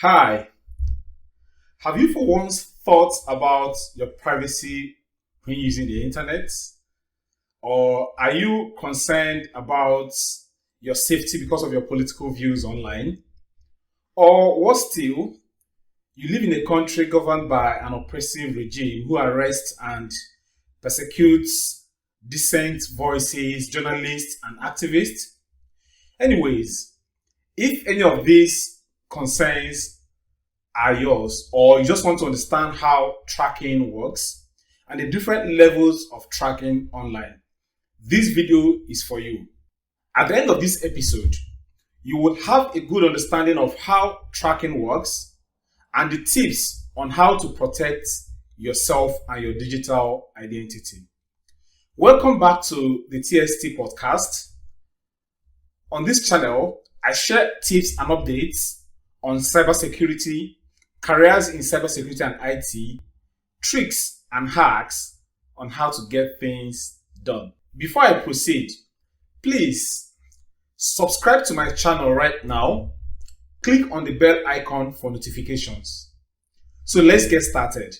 Hi, have you for once thought about your privacy when using the internet? Or are you concerned about your safety because of your political views online? Or worse still, you live in a country governed by an oppressive regime who arrests and persecutes dissent voices, journalists, and activists? Anyways, if any of these concerns are yours, or you just want to understand how tracking works and the different levels of tracking online, this video is for you. At the end of this episode, you will have a good understanding of how tracking works and the tips on how to protect yourself and your digital identity. Welcome back to the TST podcast. On this channel, I share tips and updates on cybersecurity, careers in cybersecurity and IT, tricks and hacks on how to get things done. Before I proceed, please subscribe to my channel right now. Click on the bell icon for notifications. So let's get started.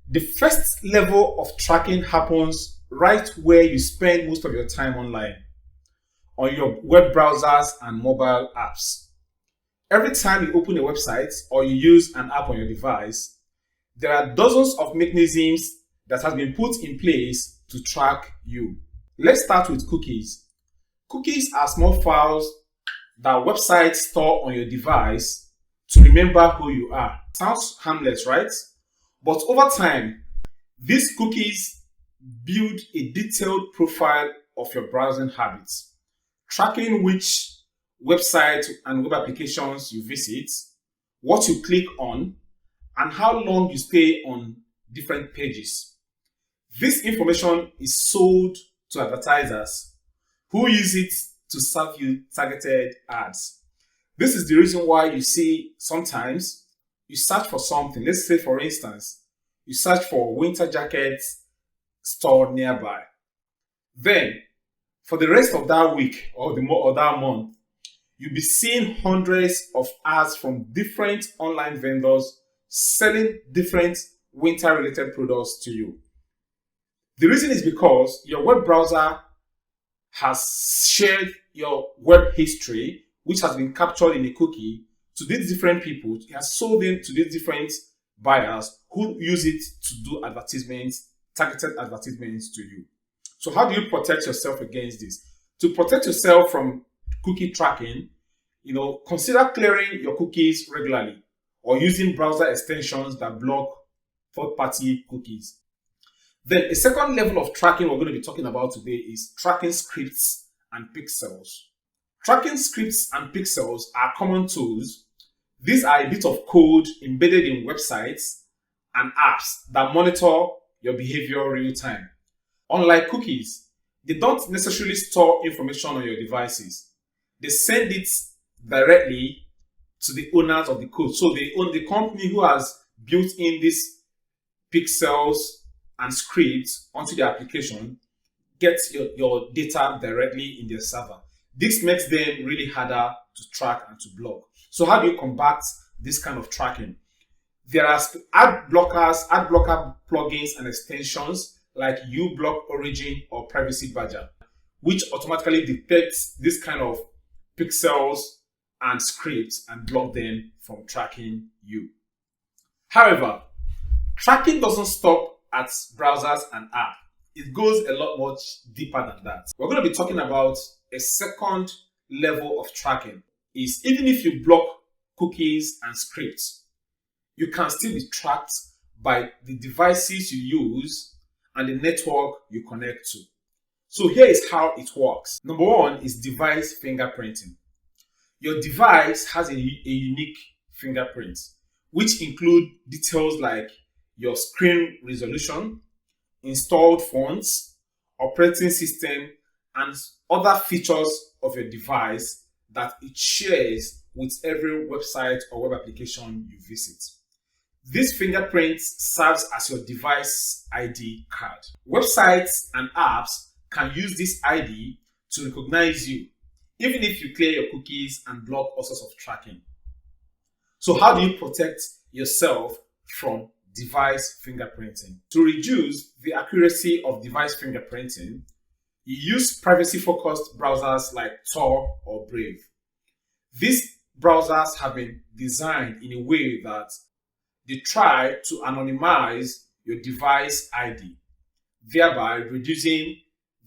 The first level of tracking happens right where you spend most of your time online, on your web browsers and mobile apps. Every time you open a website or you use an app on your device, there are dozens of mechanisms that have been put in place to track you. Let's start with cookies. Cookies are small files that websites store on your device to remember who you are. Sounds harmless, right? But over time, these cookies build a detailed profile of your browsing habits, tracking which websites and web applications you visit, what you click on, and how long you stay on different pages. This information is sold to advertisers who use it to serve you targeted ads. This is the reason why you see sometimes you search for something. Let's say, for instance, you search for winter jackets stored nearby. Then, for the rest of that week or that month, you'll be seeing hundreds of ads from different online vendors selling different winter-related products to you. The reason is because your web browser has shared your web history, which has been captured in a cookie, to these different people. It has sold it to these different buyers who use it to do advertisements, targeted advertisements to you. So how do you protect yourself against this? To protect yourself from cookie tracking, consider clearing your cookies regularly or using browser extensions that block third-party cookies. Then a second level of tracking we're going to be talking about today is tracking scripts and pixels. Tracking scripts and pixels are common tools. These are a bit of code embedded in websites and apps that monitor your behavior real time. Unlike cookies, they don't necessarily store information on your devices. They send it directly to the owners of the code. So they own the company who has built in these pixels and scripts onto the application, gets your data directly in their server. This makes them really harder to track and to block. So how do you combat this kind of tracking? There are ad blocker plugins and extensions like uBlock Origin or Privacy Badger, which automatically detects this kind of pixels and scripts and block them from tracking you. However, tracking doesn't stop at browsers and apps. It goes a lot much deeper than that. We're going to be talking about a second level of tracking. Is even if you block cookies and scripts, you can still be tracked by the devices you use and the network you connect to. So here is how it works. Number one is device fingerprinting. Your device has a unique fingerprint, which include details like your screen resolution, installed fonts, operating system, and other features of your device that it shares with every website or web application you visit. This fingerprint serves as your device ID card. Websites and apps can use this ID to recognize you, even if you clear your cookies and block all sorts of tracking. So how do you protect yourself from device fingerprinting? To reduce the accuracy of device fingerprinting, you use privacy-focused browsers like Tor or Brave. These browsers have been designed in a way that they try to anonymize your device ID, thereby reducing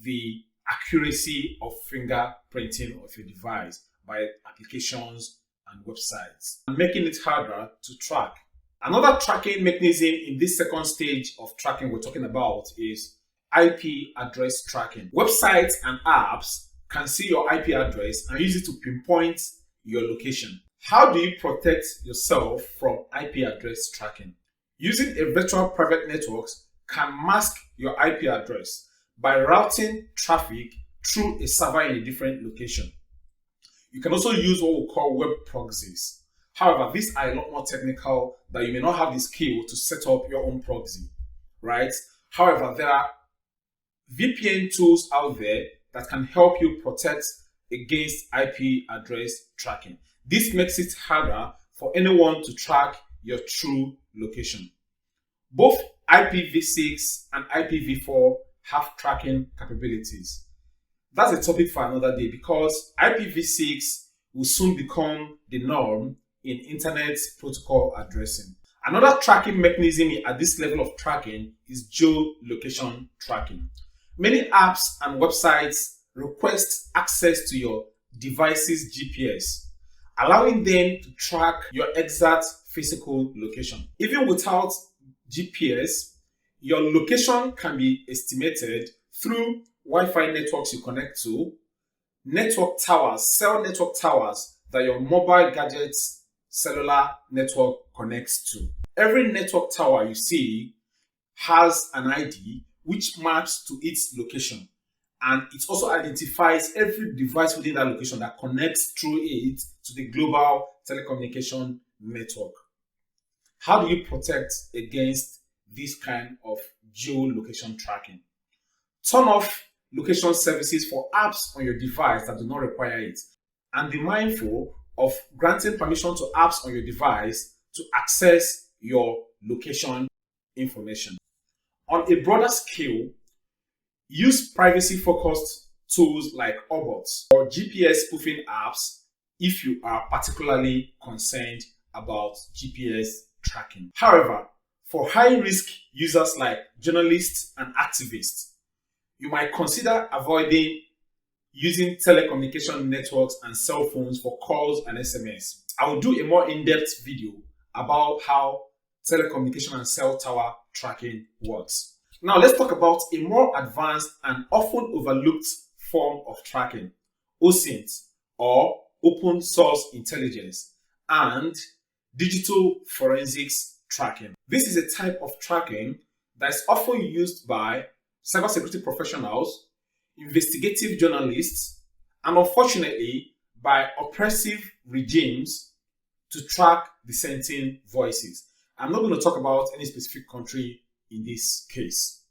the accuracy of fingerprinting of your device by applications and websites, and making it harder to track. Another tracking mechanism in this second stage of tracking we're talking about is IP address tracking. Websites and apps can see your IP address and use it to pinpoint your location. How do you protect yourself from IP address tracking? Using a virtual private network can mask your IP address by routing traffic through a server in a different location. You can also use what we call web proxies. However, these are a lot more technical that you may not have the skill to set up your own proxy, right? However, there are VPN tools out there that can help you protect against IP address tracking. This makes it harder for anyone to track your true location. Both IPv6 and IPv4 have tracking capabilities. That's a topic for another day because IPv6 will soon become the norm in internet protocol addressing. Another tracking mechanism at this level of tracking is geolocation tracking. Many apps and websites request access to your device's GPS, allowing them to track your exact physical location. Even without GPS, your location can be estimated through Wi-Fi networks you connect to, network towers, cell network towers that your mobile gadget's cellular network connects to. Every network tower you see has an ID which maps to its location, and it also identifies every device within that location that connects through it to the global telecommunication network. How do you protect against this kind of geolocation tracking? Turn off location services for apps on your device that do not require it, and be mindful of granting permission to apps on your device to access your location information. On a broader scale, use privacy-focused tools like Obots or GPS spoofing apps if you are particularly concerned about GPS tracking. However, for high-risk users like journalists and activists, you might consider avoiding using telecommunication networks and cell phones for calls and SMS. I will do a more in-depth video about how telecommunication and cell tower tracking works. Now let's talk about a more advanced and often overlooked form of tracking, OSINT, or open source intelligence, and digital forensics tracking. This is a type of tracking that is often used by cybersecurity professionals, investigative journalists, and unfortunately by oppressive regimes to track dissenting voices. I'm not going to talk about any specific country in this case.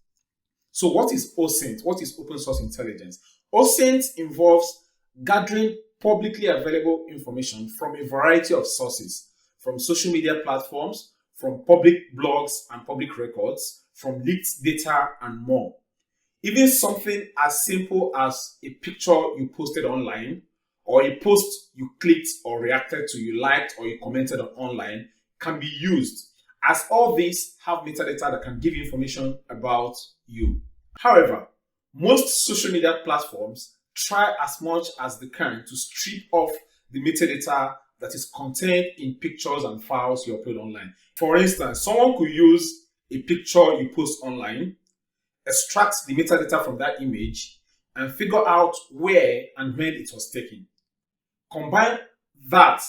So what is OSINT? What is open source intelligence? OSINT involves gathering publicly available information from a variety of sources, from social media platforms, from public blogs and public records, from leaked data, and more. Even something as simple as a picture you posted online, or a post you clicked or reacted to, you liked or you commented on online, can be used, as all these have metadata that can give you information about you. However, most social media platforms try as much as they can to strip off the metadata that is contained in pictures and files you upload online. For instance, someone could use a picture you post online, extract the metadata from that image, and figure out where and when it was taken. Combine that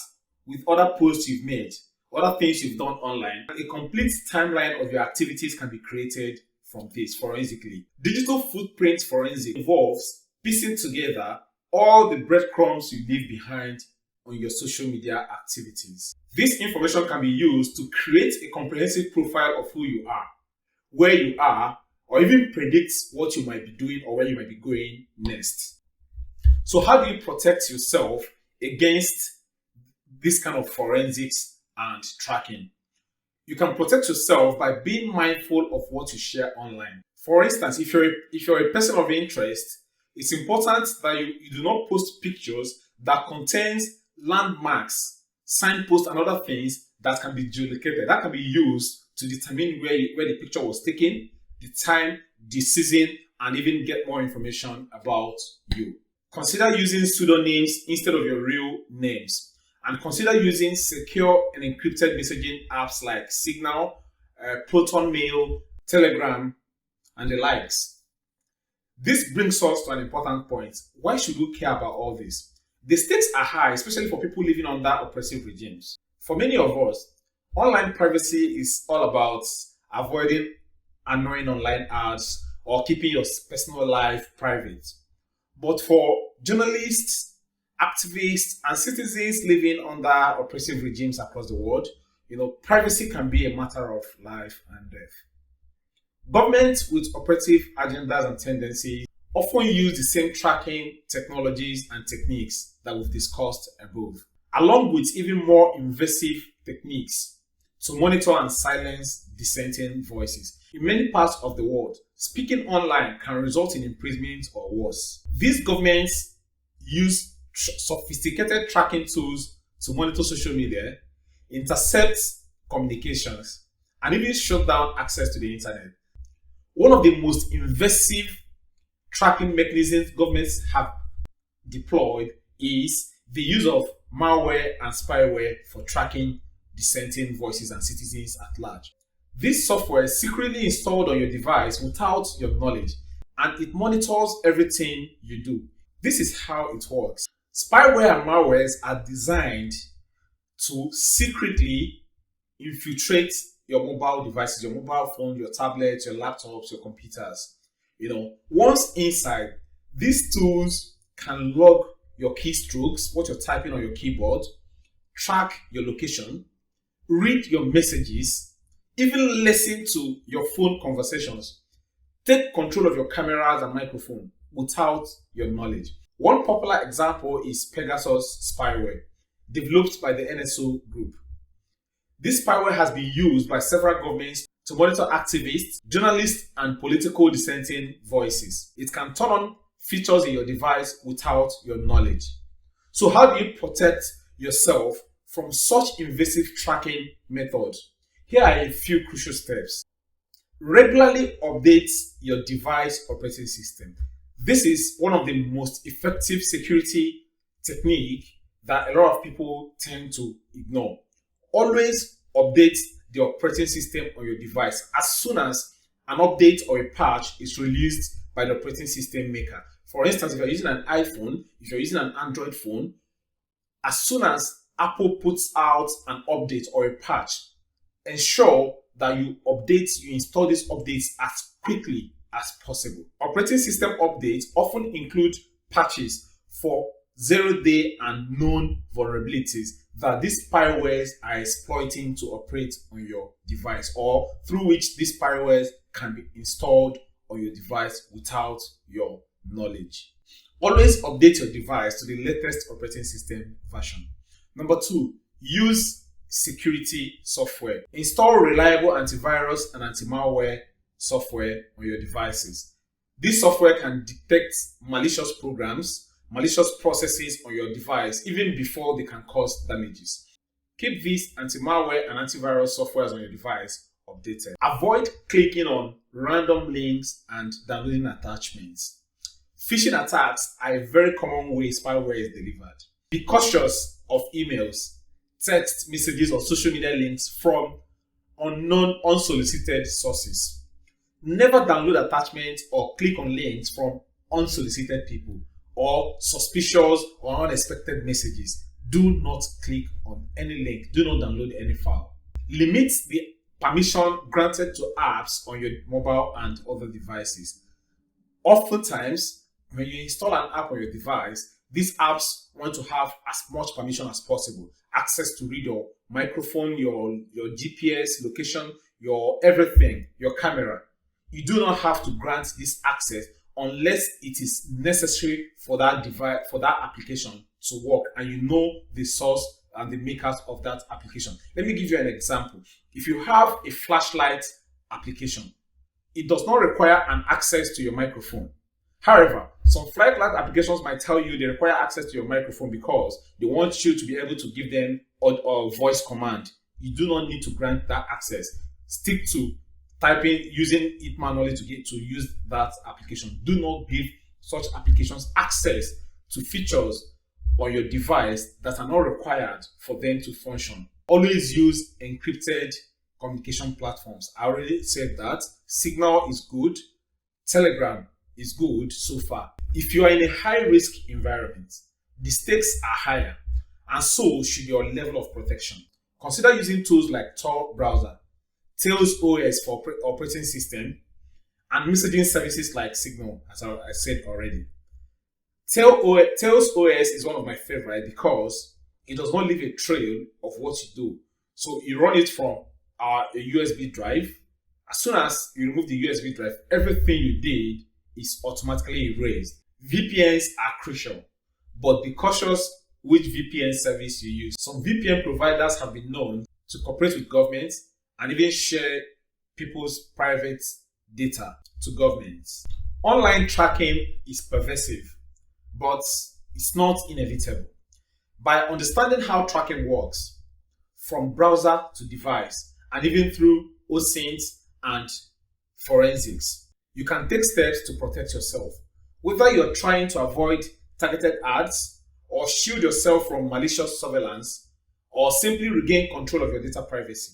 with other posts you've made, other things you've done online, a complete timeline of your activities can be created from this forensically. Digital footprint forensics involves piecing together all the breadcrumbs you leave behind on your social media activities. This information can be used to create a comprehensive profile of who you are, where you are, or even predict what you might be doing or where you might be going next. So how do you protect yourself against this kind of forensics and tracking. You can protect yourself by being mindful of what you share online. For instance, if you're a person of interest, it's important that you do not post pictures that contains landmarks, signposts, and other things that can be duplicated. That can be used to determine where the picture was taken, the time, the season, and even get more information about you. Consider using pseudonyms instead of your real names. And consider using secure and encrypted messaging apps like Signal, Proton Mail, Telegram, and the likes. This brings us to an important point. Why should we care about all this? The stakes are high, especially for people living under oppressive regimes. For many of us, online privacy is all about avoiding annoying online ads or keeping your personal life private. But for journalists, activists, and citizens living under oppressive regimes across the world, privacy can be a matter of life and death. Governments with oppressive agendas and tendencies often use the same tracking technologies and techniques that we've discussed above, along with even more invasive techniques to monitor and silence dissenting voices. In many parts of the world, speaking online can result in imprisonment or worse. These governments use sophisticated tracking tools to monitor social media, intercept communications, and even shut down access to the internet. One of the most invasive tracking mechanisms governments have deployed is the use of malware and spyware for tracking dissenting voices and citizens at large. This software is secretly installed on your device without your knowledge, and it monitors everything you do. This is how it works. Spyware and malwares are designed to secretly infiltrate your mobile devices, your mobile phone, your tablets, your laptops, your computers. Once inside, these tools can log your keystrokes, what you're typing on your keyboard, track your location, read your messages, even listen to your phone conversations, take control of your cameras and microphone without your knowledge. One popular example is Pegasus spyware, developed by the NSO group. This spyware has been used by several governments to monitor activists, journalists, and political dissenting voices. It can turn on features in your device without your knowledge. So how do you protect yourself from such invasive tracking methods? Here are a few crucial steps. Regularly update your device operating system. This is one of the most effective security techniques that a lot of people tend to ignore. Always update the operating system on your device as soon as an update or a patch is released by the operating system maker. For instance, if you're using an iPhone, if you're using an Android phone, as soon as Apple puts out an update or a patch, ensure that you install these updates as quickly as possible. Operating system updates often include patches for 0-day and known vulnerabilities that these spywares are exploiting to operate on your device, or through which these spywares can be installed on your device without your knowledge. Always update your device to the latest operating system version. Number 2, use security software. Install reliable antivirus and anti-malware software on your devices. This software can detect malicious programs, malicious processes on your device even before they can cause damages. Keep these anti-malware and antivirus softwares on your device updated. Avoid clicking on random links and downloading attachments. Phishing attacks are a very common way spyware is delivered. Be cautious of emails, text messages, or social media links from unknown, unsolicited sources. Never download attachments or click on links from unsolicited people or suspicious or unexpected messages. Do not click on any link. Do not download any file. Limit the permission granted to apps on your mobile and other devices. Oftentimes, when you install an app on your device, these apps want to have as much permission as possible. Access to read your microphone, your GPS location, your everything, your camera. You do not have to grant this access unless it is necessary for that device, for that application to work, and you know the source and the makers of that application. Let me give you an example. If you have a flashlight application, it does not require an access to your microphone. However, some flashlight applications might tell you they require access to your microphone because they want you to be able to give them a voice command. You do not need to grant that access. Stick to typing, using it manually to use that application. Do not give such applications access to features on your device that are not required for them to function. Always use encrypted communication platforms. I already said that. Signal is good. Telegram is good so far. If you are in a high-risk environment, the stakes are higher, and so should your level of protection. Consider using tools like Tor browser, Tails OS for operating system, and messaging services like Signal, as I said already. Tails OS is one of my favorite because it does not leave a trail of what you do. So you run it from a USB drive. As soon as you remove the USB drive, everything you did is automatically erased. VPNs are crucial, but be cautious which VPN service you use. Some VPN providers have been known to cooperate with governments and even share people's private data to governments. Online tracking is pervasive, but it's not inevitable. By understanding how tracking works, from browser to device, and even through OSINT and forensics, you can take steps to protect yourself. Whether you're trying to avoid targeted ads, or shield yourself from malicious surveillance, or simply regain control of your data privacy,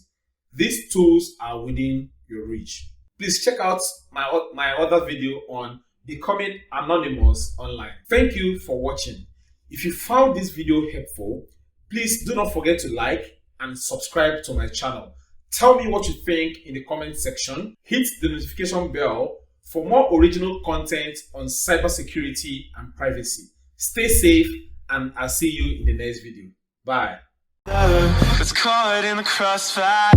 these tools are within your reach. Please check out my other video on becoming anonymous online. Thank you for watching. If you found this video helpful, please do not forget to like and subscribe to my channel. Tell me what you think in the comment section. Hit the notification bell for more original content on cybersecurity and privacy. Stay safe, and I'll see you in the next video. Bye. It's caught in the crossfire.